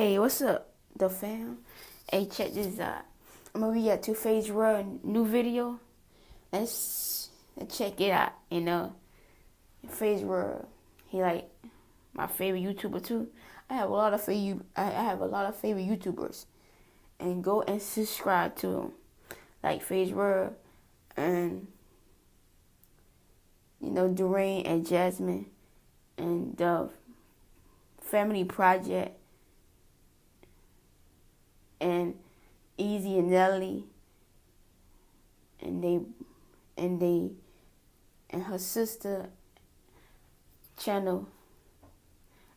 Hey, what's up, the fam? Hey, check this out. I'm gonna react to Faze new video. Let's check it out. Faze he like my favorite YouTuber too. I have a lot of favorite YouTubers, and go and subscribe to them, like Faze and Durain and Jasmine and the Family Project and Easy and Nelly and her sister channel.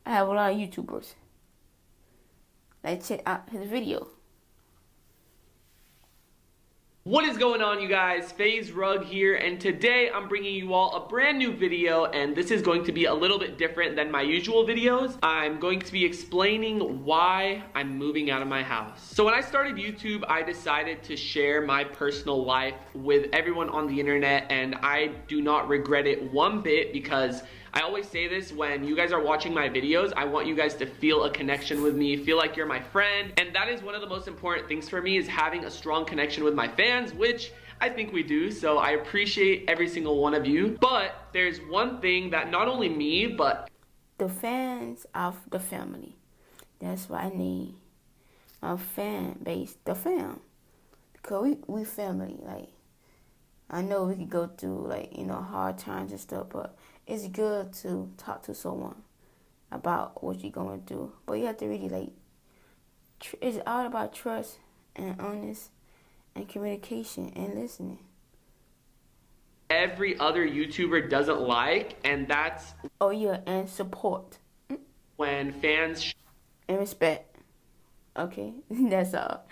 I have a lot of YouTubers. Like, check out his video. What is going on, you guys? Faze here, and today I'm bringing you all a brand new video, and this is going to be a little bit different than my usual videos. I'm going to be explaining why I'm moving out of my house. So when I started YouTube, I decided to share my personal life with everyone on the internet, and I do not regret it one bit, because I always say this when you guys are watching my videos. I want you guys to feel a connection with me, feel like you're my friend, and that is one of the most important things for me, is having a strong connection with my fans, which I think we do, so I appreciate every single one of you. But there's one thing that not only me, but the fans of the family. That's what I need. A fan base, the fam. Because we family. Like, I know we could go through hard times and stuff, but it's good to talk to someone about what you're going through. But you have to really it's all about trust and honest and communication and listening. Every other YouTuber doesn't like, and that's and support. When fans and respect. Okay, that's all.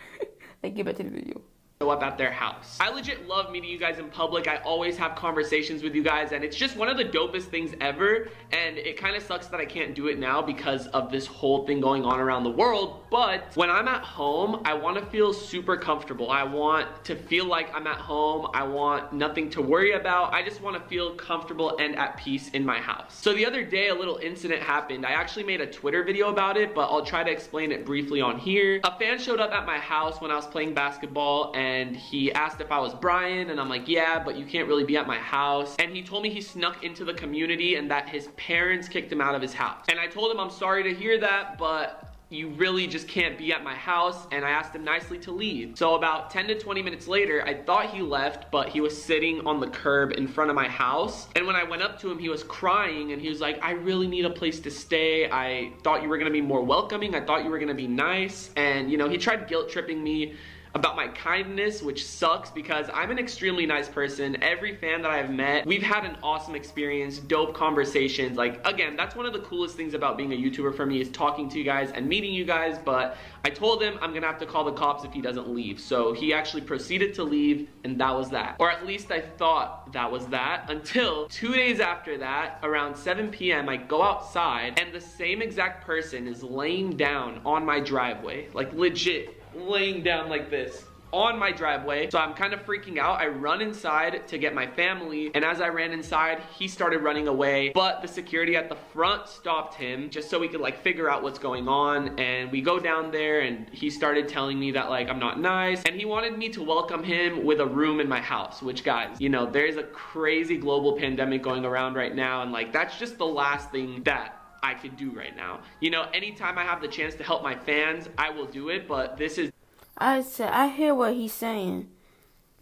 Let's get back to the video. Show up at their house. I legit love meeting you guys in public. I always have conversations with you guys, and it's just one of the dopest things ever, and it kind of sucks that I can't do it now because of this whole thing going on around the world. But when I'm at home, I want to feel super comfortable. I want to feel like I'm at home. I want nothing to worry about. I just want to feel comfortable and at peace in my house. So the other day, a little incident happened. I actually made a Twitter video about it, but I'll try to explain it briefly on here. A fan showed up at my house when I was playing basketball, and he asked if I was Brian, and I'm like, yeah, but you can't really be at my house. And he told me he snuck into the community and that his parents kicked him out of his house. And I told him I'm sorry to hear that, but you really just can't be at my house, and I asked him nicely to leave. So about 10 to 20 minutes later, I thought he left, but he was sitting on the curb in front of my house. And when I went up to him, he was crying, and he was like, I really need a place to stay. I thought you were gonna be more welcoming. I thought you were gonna be nice. And he tried guilt tripping me about my kindness, which sucks because I'm an extremely nice person. Every fan that I've met, we've had an awesome experience, dope conversations. Like, again, that's one of the coolest things about being a YouTuber for me, is talking to you guys and meeting you guys. But I told him I'm gonna have to call the cops if he doesn't leave. So he actually proceeded to leave, and that was that. Or at least I thought that was that, until 2 days after that, around 7 p.m., I go outside, and the same exact person is laying down on my driveway, like legit laying down like this on my driveway. So I'm kind of freaking out. I run inside to get my family, and as I ran inside, he started running away, but the security at the front stopped him just so we could figure out what's going on. And we go down there, and he started telling me that I'm not nice, and he wanted me to welcome him with a room in my house, which, guys, there's a crazy global pandemic going around right now, and that's just the last thing that I could do right now. Anytime I have the chance to help my fans, I will do it, but this is... I hear what he's saying.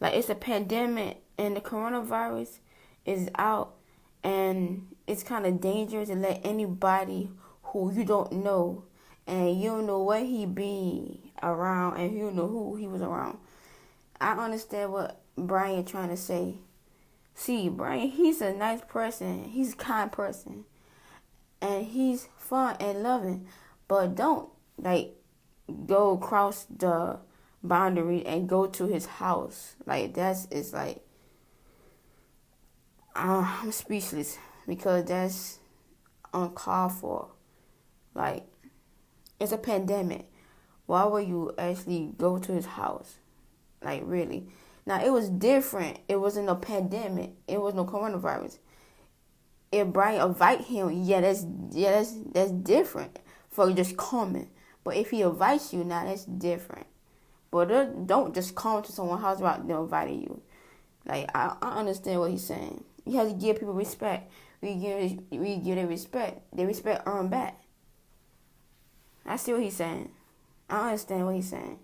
It's a pandemic, and the coronavirus is out, and it's kind of dangerous to let anybody who you don't know, and you don't know what he be around, and you don't know who he was around. I understand what Brian trying to say. See, Brian, he's a nice person. He's a kind person. And he's fun and loving, but don't go across the boundary and go to his house. I'm speechless, because that's uncalled for. It's a pandemic. Why would you actually go to his house? Really? Now, it was different. It wasn't a pandemic. It was no coronavirus. If Brian invite him, that's different for just coming. But if he invites you, now that's different. But don't just come to someone's house without them inviting you. Like, I understand what he's saying. You have to give people respect. We give them respect. The respect earned back. I see what he's saying. I understand what he's saying.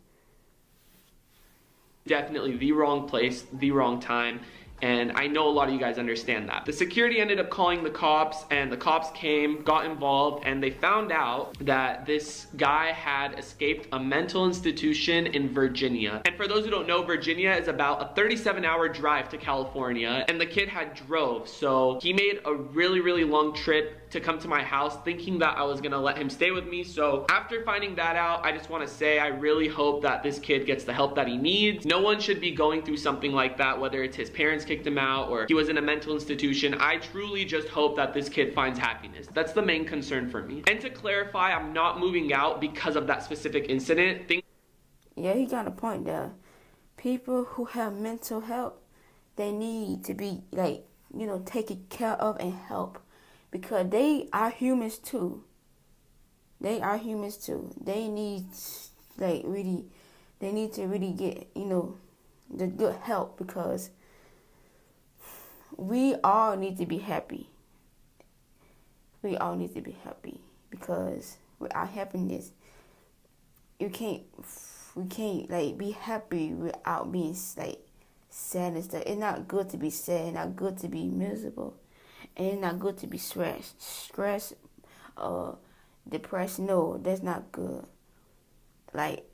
Definitely the wrong place, the wrong time. And I know a lot of you guys understand that. The security ended up calling the cops, and the cops came, got involved, and they found out that this guy had escaped a mental institution in Virginia. And for those who don't know, Virginia is about a 37-hour drive to California, and the kid had drove. So he made a really, really long trip to come to my house thinking that I was gonna let him stay with me. So after finding that out, I just wanna say I really hope that this kid gets the help that he needs. No one should be going through something like that, whether it's his parents kicked him out or he was in a mental institution. I truly just hope that this kid finds happiness. That's the main concern for me. And to clarify, I'm not moving out because of that specific incident. Yeah, he got a point there. People who have mental health, they need to be, like, taken care of and help. Because they are humans too. They are humans too. They need, they need to really get, the good help, because we all need to be happy. We all need to be happy, because without happiness, we can't be happy without being sad and stuff. It's not good to be sad. It's not good to be miserable. And it's not good to be stressed, depressed. No, that's not good. Like,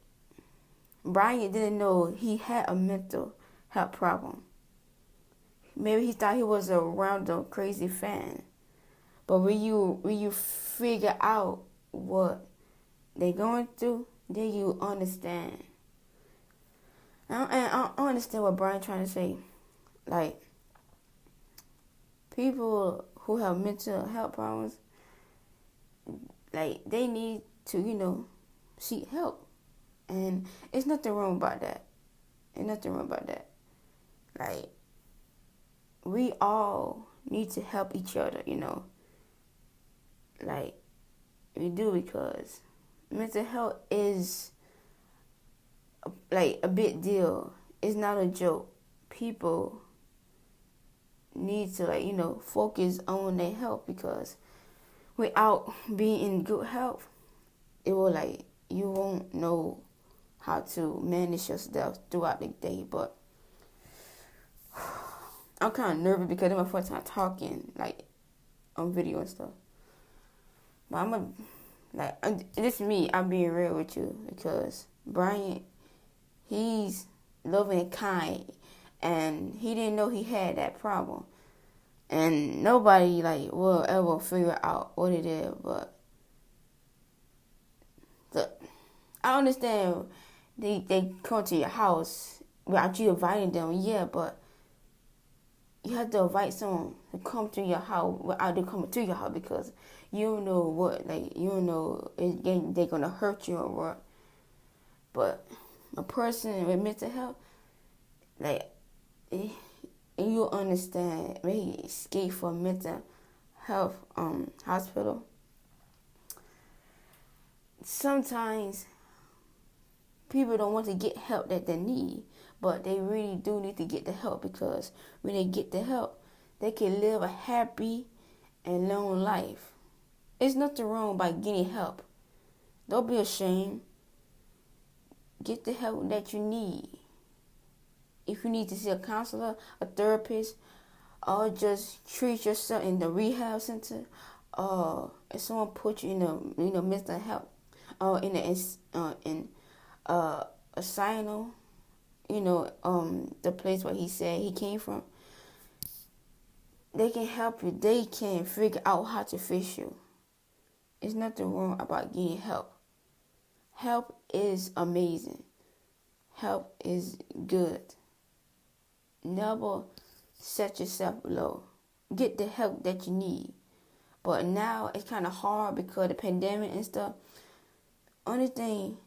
Brian didn't know he had a mental health problem. Maybe he thought he was a random crazy fan. But when you figure out what they're going through, then you understand. And I understand what Brian's trying to say. Like, people who have mental health problems, like, they need to, seek help. And it's nothing wrong about that. There's nothing wrong about that. Like, we all need to help each other, Like, we do, because mental health is, like, a big deal. It's not a joke. People need to, focus on their health, because without being in good health, it will, you won't know how to manage yourself throughout the day. But I'm kind of nervous because it's my first time talking, on video and stuff. But this is me, I'm being real with you, because Brian, he's loving and kind, and he didn't know he had that problem. And nobody, will ever figure out what it is, but I understand they come to your house without you inviting them, yeah, but you have to invite someone to come to your house without them coming to your house, because you don't know what, you don't know if they're going to hurt you or what. But a person with mental health, you understand, when he escaped from mental health hospital, sometimes people don't want to get help that they need, but they really do need to get the help, because when they get the help, they can live a happy and long life. There's nothing wrong by getting help. Don't be ashamed. Get the help that you need. If you need to see a counselor, a therapist, or just treat yourself in the rehab center, or if someone put you in a mental health, or in asylum, the place where he said he came from, they can help you. They can figure out how to fix you. There's nothing wrong about getting help. Help is amazing. Help is good. Never set yourself low. Get the help that you need. But now it's kind of hard because of the pandemic and stuff. Only thing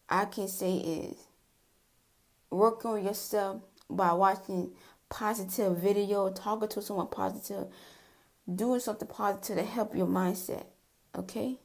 I can say is work on yourself by watching positive video, talking to someone positive, doing something positive to help your mindset. Okay?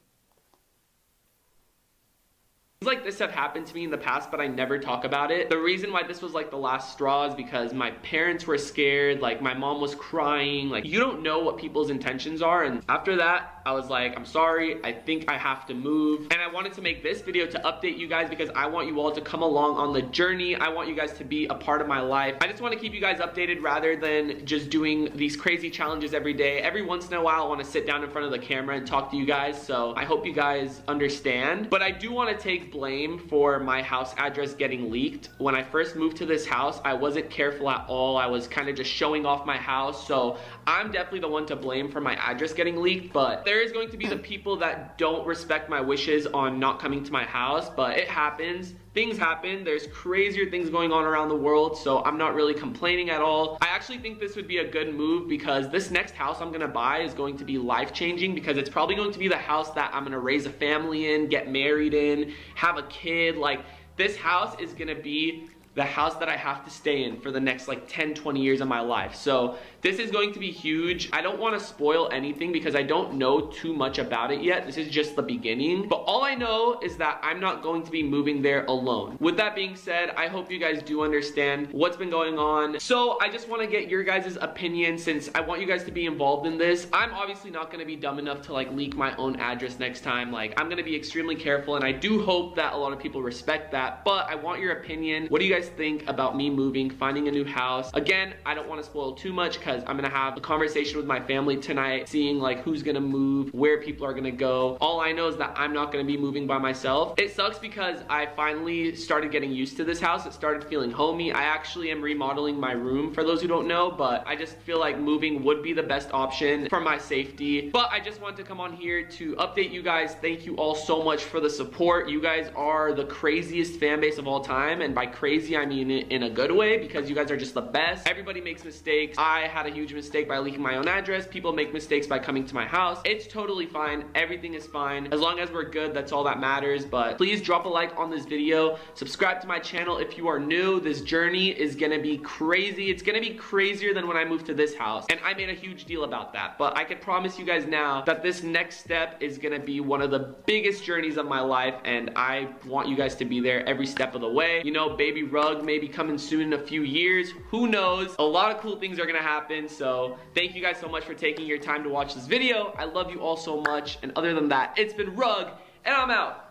like this have happened to me in the past, but I never talk about it. The reason why this was like the last straw is because my parents were scared, like my mom was crying, like you don't know what people's intentions are. And after that, I was like, I'm sorry, I think I have to move. And I wanted to make this video to update you guys because I want you all to come along on the journey. I want you guys to be a part of my life. I just want to keep you guys updated rather than just doing these crazy challenges every day. Every once in a while, I want to sit down in front of the camera and talk to you guys. So I hope you guys understand. But I do want to take blame for my house address getting leaked. When I first moved to this house, I wasn't careful at all. I was kind of just showing off my house. So I'm definitely the one to blame for my address getting leaked. But there is going to be the people that don't respect my wishes on not coming to my house. But it happens. Things happen. There's crazier things going on around the world, so I'm not really complaining at all. I actually think this would be a good move because this next house I'm gonna buy is going to be life-changing because it's probably going to be the house that I'm gonna raise a family in, get married in, have a kid. Like, this house is gonna be the house that I have to stay in for the next like 10, 20 years of my life. So this is going to be huge. I don't want to spoil anything because I don't know too much about it yet. This is just the beginning. But all I know is that I'm not going to be moving there alone. With that being said, I hope you guys do understand what's been going on. So I just want to get your guys' opinion since I want you guys to be involved in this. I'm obviously not going to be dumb enough to like leak my own address next time. Like, I'm going to be extremely careful, and I do hope that a lot of people respect that. But I want your opinion. What do you guys think about me moving, finding a new house? Again, I don't want to spoil too much because I'm gonna have a conversation with my family tonight, seeing like who's gonna move, where people are gonna go. All I know is that I'm not gonna be moving by myself. It sucks because I finally started getting used to this house. It started feeling homey. I actually am remodeling my room, for those who don't know, but I just feel like moving would be the best option for my safety. But I just wanted to come on here to update you guys. Thank you all so much for the support. You guys are the craziest fan base of all time, and by crazy I mean it in a good way because you guys are just the best. Everybody makes mistakes. I had a huge mistake by leaking my own address. People make mistakes by coming to my house. It's totally fine. Everything is fine. As long as we're good, that's all that matters. But please drop a like on this video. Subscribe to my channel if you are new. This journey is gonna be crazy. It's gonna be crazier than when I moved to this house. And I made a huge deal about that. But I can promise you guys now that this next step is gonna be one of the biggest journeys of my life, and I want you guys to be there every step of the way. You know, baby rug may be coming soon in a few years. Who knows? A lot of cool things are gonna happen. So thank you guys so much for taking your time to watch this video. I love you all so much. And other than that, it's been Rug, and I'm out.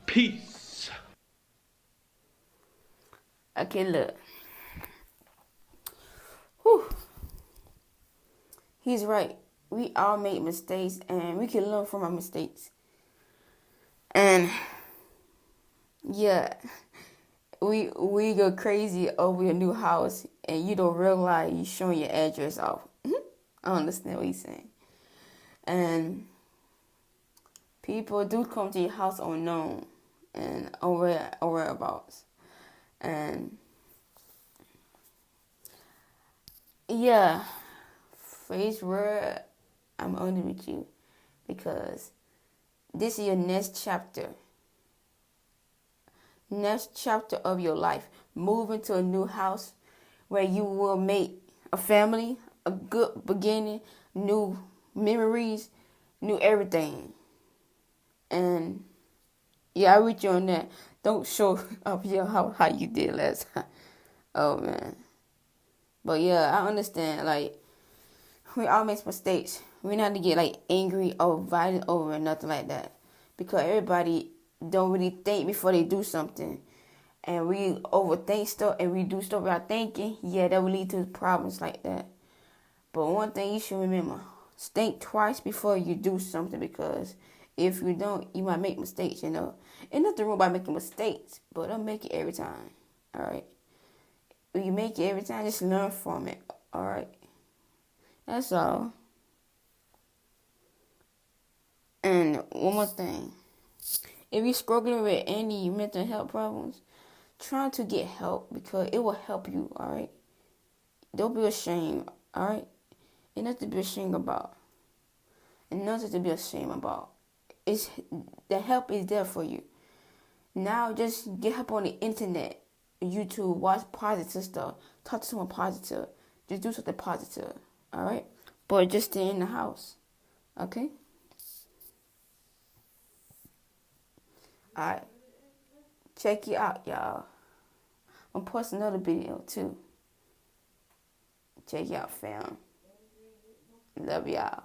Peace. Okay, look. Whew. He's right. We all make mistakes, and we can learn from our mistakes. And yeah, we go crazy over your new house, and you don't realize you're showing your address off. I understand what he's saying. And people do come to your house unknown and whereabouts. And yeah, Faze, where I'm only with you because this is your next chapter. Next chapter of your life. Moving to a new house where you will make a family, a good beginning, new memories, new everything. And yeah, I with you on that. Don't show up here how you did last time. Oh man. But yeah, I understand. Like, we all make mistakes. We not to get like angry or violent over it, nothing like that. Because everybody don't really think before they do something. And we overthink stuff and we do stuff without thinking. Yeah, that will lead to problems like that. But one thing you should remember, think twice before you do something, because if you don't, you might make mistakes, you know. Ain't nothing wrong about making mistakes, but don't make it every time, all right? When you make it every time, just learn from it, all right? That's all. And one more thing. If you're struggling with any mental health problems, try to get help because it will help you, all right? Don't be ashamed, all right? Ain't nothing to be ashamed about. And nothing to be ashamed about. The help is there for you. Now just get help on the internet, YouTube, watch positive stuff, talk to someone positive, just do something positive, all right? But just stay in the house, okay? All right. Check you out, y'all. I'm gonna post another video too. Check you out, fam. Love y'all.